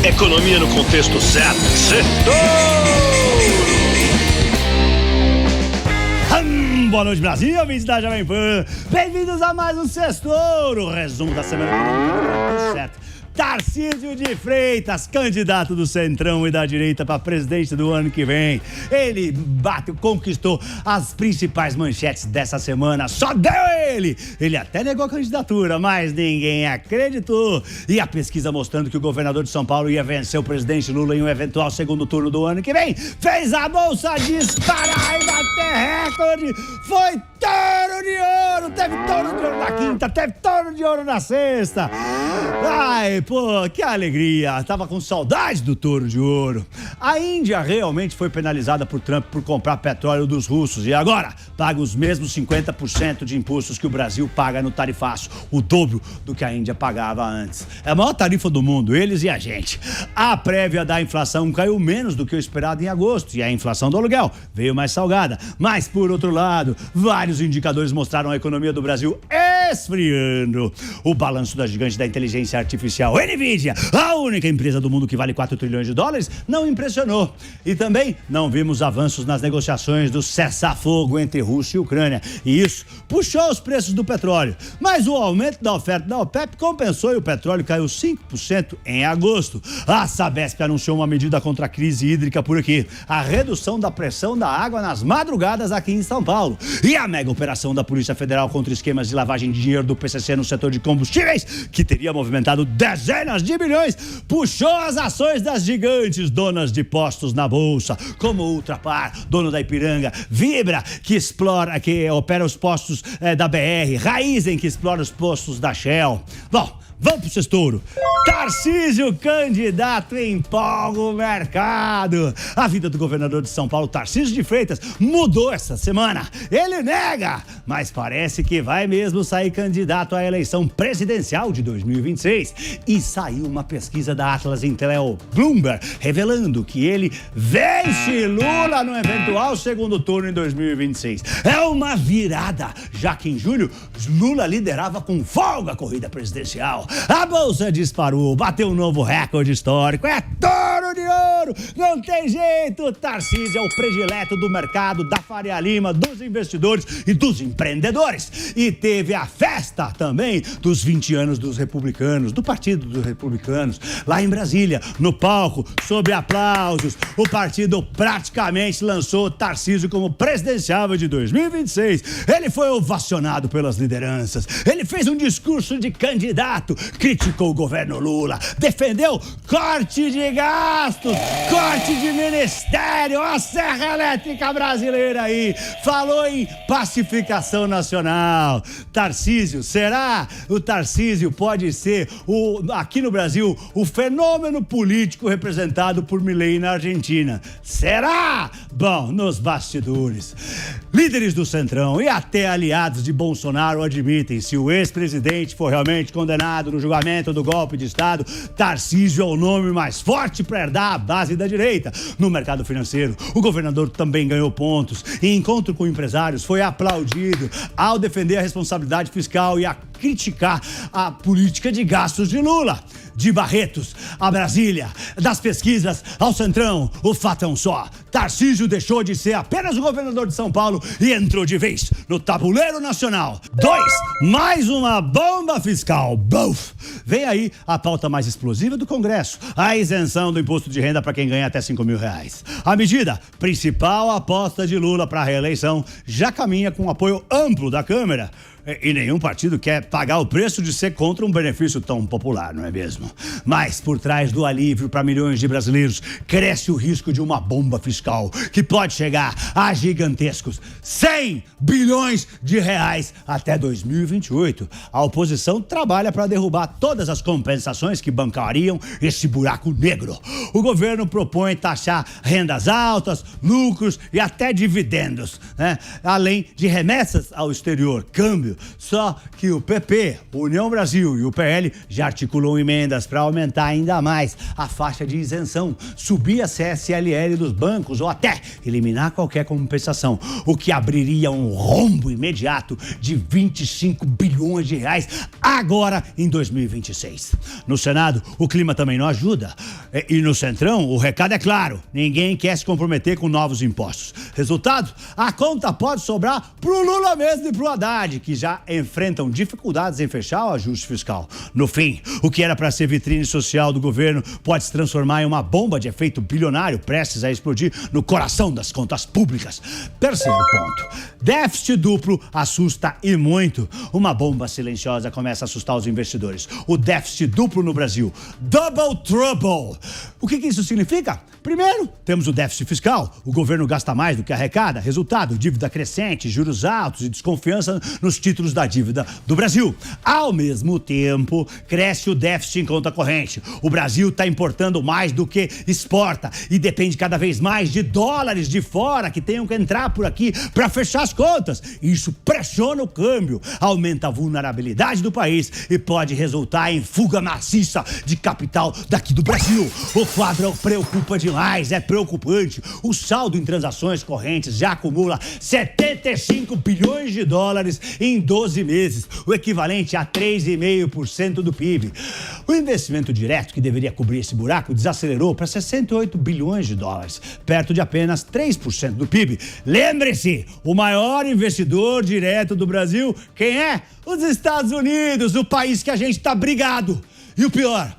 Economia no contexto certo. Boa noite, Brasil, ouvintes da Jovem Pan. Bem-vindos a mais um Sextouro, resumo da semana certo. Tarcísio de Freitas, candidato do Centrão e da direita para presidente do ano que vem. Ele conquistou as principais manchetes dessa semana. Só deu ele! Ele até negou a candidatura, mas ninguém acreditou. E a pesquisa mostrando que o governador de São Paulo ia vencer o presidente Lula em um eventual segundo turno do ano que vem fez a bolsa disparar e bater recorde. Foi touro de ouro! Teve touro de ouro na quinta, teve touro de ouro na sexta. Ai, pô, que alegria. Tava com saudade do touro de ouro. A Índia realmente foi penalizada por Trump por comprar petróleo dos russos e agora paga os mesmos 50% de impostos que o Brasil paga no tarifaço, o dobro do que a Índia pagava antes. É a maior tarifa do mundo, eles e a gente. A prévia da inflação caiu menos do que o esperado em agosto e a inflação do aluguel veio mais salgada. Mas, por outro lado, vários indicadores mostraram a economia do Brasil esfriando. O balanço da gigante da inteligência artificial, NVIDIA, a única empresa do mundo que vale 4 trilhões de dólares, não impressionou. E também não vimos avanços nas negociações do cessar-fogo entre Rússia e Ucrânia. E isso puxou os preços do petróleo. Mas o aumento da oferta da OPEP compensou e o petróleo caiu 5% em agosto. A Sabesp anunciou uma medida contra a crise hídrica por aqui. A redução da pressão da água nas madrugadas aqui em São Paulo. E a mega operação da Polícia Federal contra esquemas de lavagem de dinheiro do PCC no setor de combustíveis, que teria movimentado dezenas de bilhões, puxou as ações das gigantes donas de postos na bolsa, como Ultrapar, dono da Ipiranga, Vibra, que opera os postos da BR, Raízen, que explora os postos da Shell. Bom, vamos pro Sextouro. Tarcísio, candidato, empolga o mercado. A vida do governador de São Paulo, Tarcísio de Freitas, mudou essa semana. Ele nega, mas parece que vai mesmo sair candidato à eleição presidencial de 2026. E saiu uma pesquisa da Atlas Intel Bloomberg, revelando que ele vence Lula no eventual segundo turno em 2026. É uma virada, já que em julho, Lula liderava com folga a corrida presidencial. A bolsa disparou, bateu um novo recorde histórico. É touro de ouro, não tem jeito. Tarcísio é o predileto do mercado, da Faria Lima, dos investidores e dos empreendedores. E teve a festa também dos 20 anos dos republicanos, do Partido dos Republicanos, lá em Brasília, no palco, sob aplausos. O partido praticamente lançou Tarcísio como presidenciável de 2026. Ele foi ovacionado pelas lideranças. Ele fez um discurso de candidato, criticou o governo Lula, defendeu corte de gastos, corte de ministério, a Serra Elétrica brasileira aí, falou em pacificação nacional. Tarcísio, será? O Tarcísio pode ser, aqui no Brasil, o fenômeno político representado por Milei na Argentina. Será? Bom, nos bastidores, líderes do Centrão e até aliados de Bolsonaro admitem, se o ex-presidente for realmente condenado no julgamento do golpe de Estado, Tarcísio é o nome mais forte para herdar a base da direita. No mercado financeiro, o governador também ganhou pontos. Em encontro com empresários, foi aplaudido ao defender a responsabilidade fiscal e a criticar a política de gastos de Lula. De Barretos a Brasília, das pesquisas ao Centrão, o fato é um só. Tarcísio deixou de ser apenas o governador de São Paulo e entrou de vez no tabuleiro nacional. 2, mais uma bomba fiscal. Buf! Vem aí a pauta mais explosiva do Congresso, a isenção do imposto de renda para quem ganha até R$5.000. A medida, principal aposta de Lula para a reeleição, já caminha com apoio amplo da Câmara. E nenhum partido quer pagar o preço de ser contra um benefício tão popular, não é mesmo? Mas por trás do alívio para milhões de brasileiros, cresce o risco de uma bomba fiscal que pode chegar a gigantescos 100 bilhões de reais até 2028. A oposição trabalha para derrubar todas as compensações que bancariam esse buraco negro. O governo propõe taxar rendas altas, lucros e até dividendos, né? Além de remessas ao exterior, câmbio. Só que o PP, União Brasil e o PL já articulam emendas para aumentar ainda mais a faixa de isenção, subir a CSLL dos bancos recusou até eliminar qualquer compensação, o que abriria um rombo imediato de 25 bilhões de reais agora em 2026. No Senado, o clima também não ajuda. E no Centrão, o recado é claro: ninguém quer se comprometer com novos impostos. Resultado, a conta pode sobrar pro Lula mesmo e pro Haddad, que já enfrentam dificuldades em fechar o ajuste fiscal. No fim, o que era para ser vitrine social do governo pode se transformar em uma bomba de efeito bilionário prestes a explodir no coração das contas públicas. Terceiro ponto: déficit duplo assusta e muito. Uma bomba silenciosa começa a assustar os investidores. O déficit duplo no Brasil. Double trouble. O que isso significa? Primeiro, temos o déficit fiscal. O governo gasta mais do que arrecada. Resultado, dívida crescente, juros altos e desconfiança nos títulos da dívida do Brasil. Ao mesmo tempo, cresce o déficit em conta corrente. O Brasil está importando mais do que exporta e depende cada vez mais de dólares de fora que tenham que entrar por aqui para fechar as contas. Isso pressiona o câmbio, aumenta a vulnerabilidade do país e pode resultar em fuga maciça de capital daqui do Brasil. O quadro preocupa demais, é preocupante. O saldo em transações correntes já acumula 75 bilhões de dólares em 12 meses, o equivalente a 3,5% do PIB. O investimento direto, que deveria cobrir esse buraco, desacelerou para 68 bilhões de dólares, perto de apenas 3% do PIB. Lembre-se, o maior investidor direto do Brasil, quem é? Os Estados Unidos, o país que a gente está brigado. E o pior,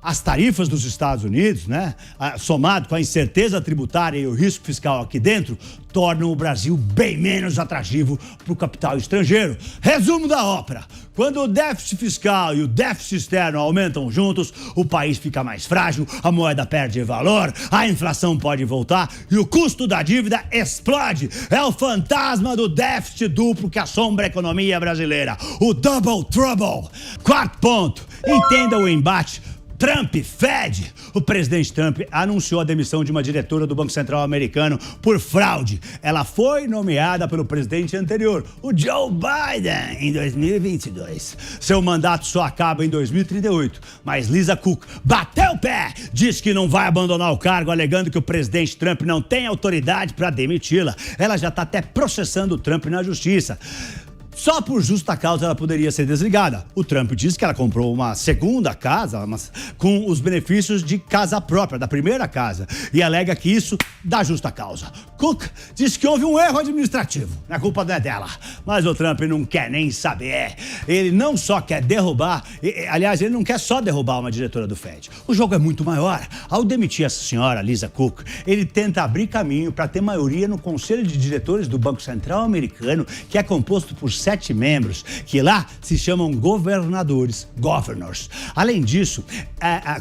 as tarifas dos Estados Unidos, né, somado com a incerteza tributária e o risco fiscal aqui dentro, tornam o Brasil bem menos atrativo para o capital estrangeiro. Resumo da ópera: quando o déficit fiscal e o déficit externo aumentam juntos, o país fica mais frágil, a moeda perde valor, a inflação pode voltar e o custo da dívida explode. É o fantasma do déficit duplo que assombra a economia brasileira. O double trouble. Quarto ponto: entenda o embate Trump-Fed. O presidente Trump anunciou a demissão de uma diretora do Banco Central americano por fraude. Ela foi nomeada pelo presidente anterior, o Joe Biden, em 2022. Seu mandato só acaba em 2038, mas Lisa Cook bateu o pé, disse que não vai abandonar o cargo, alegando que o presidente Trump não tem autoridade para demiti-la. Ela já está até processando o Trump na justiça. Só por justa causa ela poderia ser desligada. O Trump disse que ela comprou uma segunda casa com os benefícios de casa própria, da primeira casa, e alega que isso dá justa causa. Cook disse que houve um erro administrativo. A culpa não é dela. Mas o Trump não quer nem saber. Ele não só quer derrubar, aliás, ele não quer só derrubar uma diretora do Fed. O jogo é muito maior. Ao demitir essa senhora, Lisa Cook, ele tenta abrir caminho para ter maioria no Conselho de Diretores do Banco Central americano, que é composto por 7 membros, que lá se chamam governadores, governors. Além disso,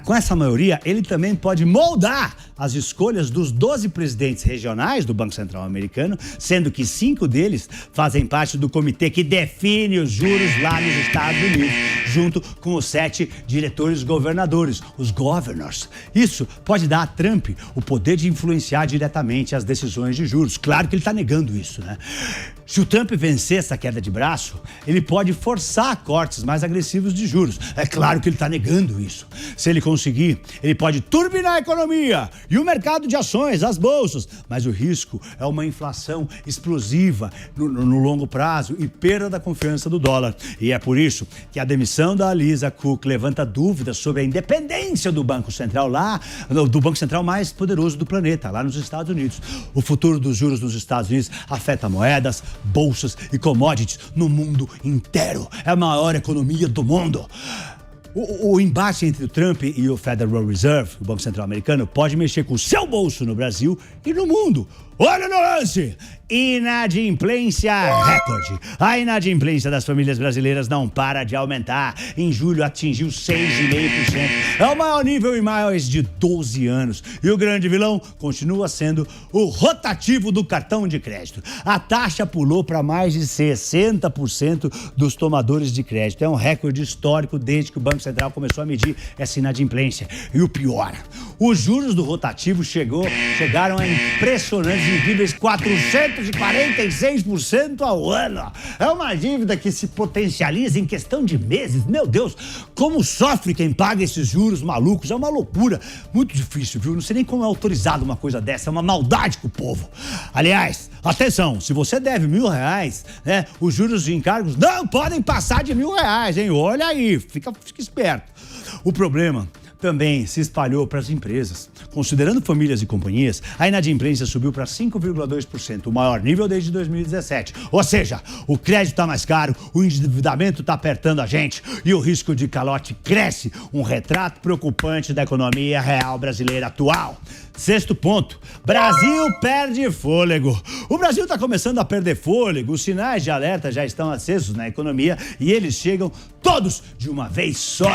com essa maioria, ele também pode moldar as escolhas dos 12 presidentes regionais do Banco Central americano, sendo que 5 deles fazem parte do comitê que define os juros lá nos Estados Unidos, junto com os 7 diretores governadores, os governors. Isso pode dar a Trump o poder de influenciar diretamente as decisões de juros. Claro que ele está negando isso, né? Se o Trump vencer essa queda de braço, ele pode forçar cortes mais agressivos de juros. É claro que ele está negando isso. Se ele conseguir, ele pode turbinar a economia e o mercado de ações, as bolsas. Mas o risco é uma inflação explosiva no longo prazo e perda da confiança do dólar. E é por isso que a demissão da Lisa Cook levanta dúvidas sobre a independência do Banco Central do Banco Central mais poderoso do planeta, lá nos Estados Unidos. O futuro dos juros nos Estados Unidos afeta moedas, bolsas e commodities no mundo inteiro. É a maior economia do mundo. O embate entre o Trump e o Federal Reserve, o Banco Central americano, pode mexer com o seu bolso no Brasil e no mundo. Olha no lance! Inadimplência recorde. A inadimplência das famílias brasileiras não para de aumentar. Em julho atingiu 6,5%. É o maior nível em mais de 12 anos. E o grande vilão continua sendo o rotativo do cartão de crédito. A taxa pulou para mais de 60% dos tomadores de crédito. É um recorde histórico desde que o Banco Central começou a medir essa inadimplência. E o pior, Os juros do rotativo chegaram a impressionantes e incríveis 446% ao ano. É uma dívida que se potencializa em questão de meses. Meu Deus, como sofre quem paga esses juros malucos. É uma loucura. Muito difícil, viu? Não sei nem como é autorizado uma coisa dessa. É uma maldade com o povo. Aliás, atenção, se você deve R$1.000, né, os juros de encargos não podem passar de R$1.000, hein? Olha aí, fica esperto. O problema também se espalhou para as empresas. Considerando famílias e companhias, a inadimplência subiu para 5,2%, o maior nível desde 2017. Ou seja, o crédito está mais caro, o endividamento está apertando a gente e o risco de calote cresce. Um retrato preocupante da economia real brasileira atual. Sexto ponto, Brasil perde fôlego. O Brasil está começando a perder fôlego, os sinais de alerta já estão acesos na economia e eles chegam todos de uma vez só.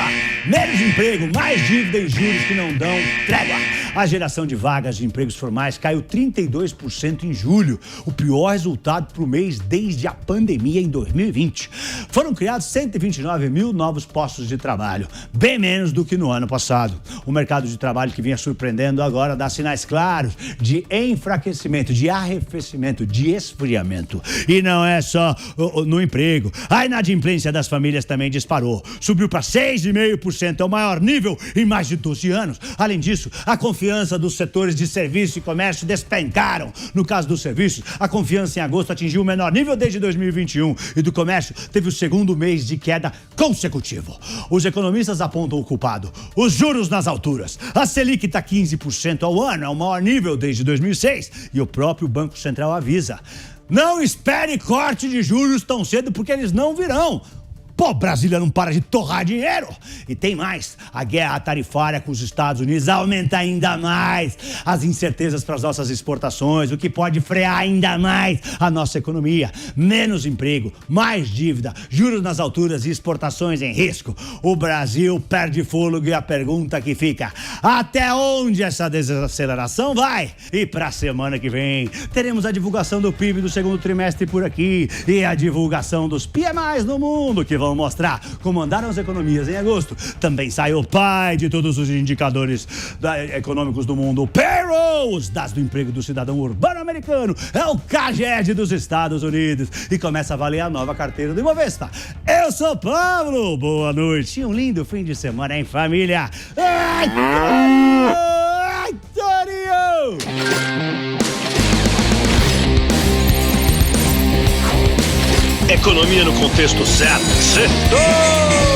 Menos emprego, mais dívida e juros que não dão trégua. A geração de vagas de empregos formais caiu 32% em julho, o pior resultado para o mês desde a pandemia em 2020. Foram criados 129 mil novos postos de trabalho, bem menos do que no ano passado. O mercado de trabalho que vinha surpreendendo agora dá sinais claros de enfraquecimento, de arrefecimento, de esfriamento. E não é só no emprego. A inadimplência das famílias também disparou. Subiu para 6,5%, é o maior nível em mais de 12 anos. Além disso, a confiança dos setores de serviço e comércio despencaram. No caso dos serviços, a confiança em agosto atingiu o menor nível desde 2021 e do comércio teve o segundo mês de queda consecutivo. Os economistas apontam o culpado. Os juros nas alturas. A Selic está 15% ao ano, é o maior nível desde 2006 e o próprio Banco Central avisa: não espere corte de juros tão cedo porque eles não virão. Pô, Brasília não para de torrar dinheiro. E tem mais, a guerra tarifária com os Estados Unidos aumenta ainda mais as incertezas para as nossas exportações, o que pode frear ainda mais a nossa economia. Menos emprego, mais dívida, juros nas alturas e exportações em risco. O Brasil perde fôlego e a pergunta que fica: até onde essa desaceleração vai? E para a semana que vem, teremos a divulgação do PIB do segundo trimestre por aqui e a divulgação dos PMIs no mundo, que vão mostrar como andaram as economias em agosto. Também sai o pai de todos os indicadores econômicos do mundo, o payroll, os dados do emprego do cidadão urbano americano, é o CAGED dos Estados Unidos e começa a valer a nova carteira do Ibovespa. Eu sou Pablo, boa noite e um lindo fim de semana em família. Ai, Torinho! Economia no contexto certo. Sextou!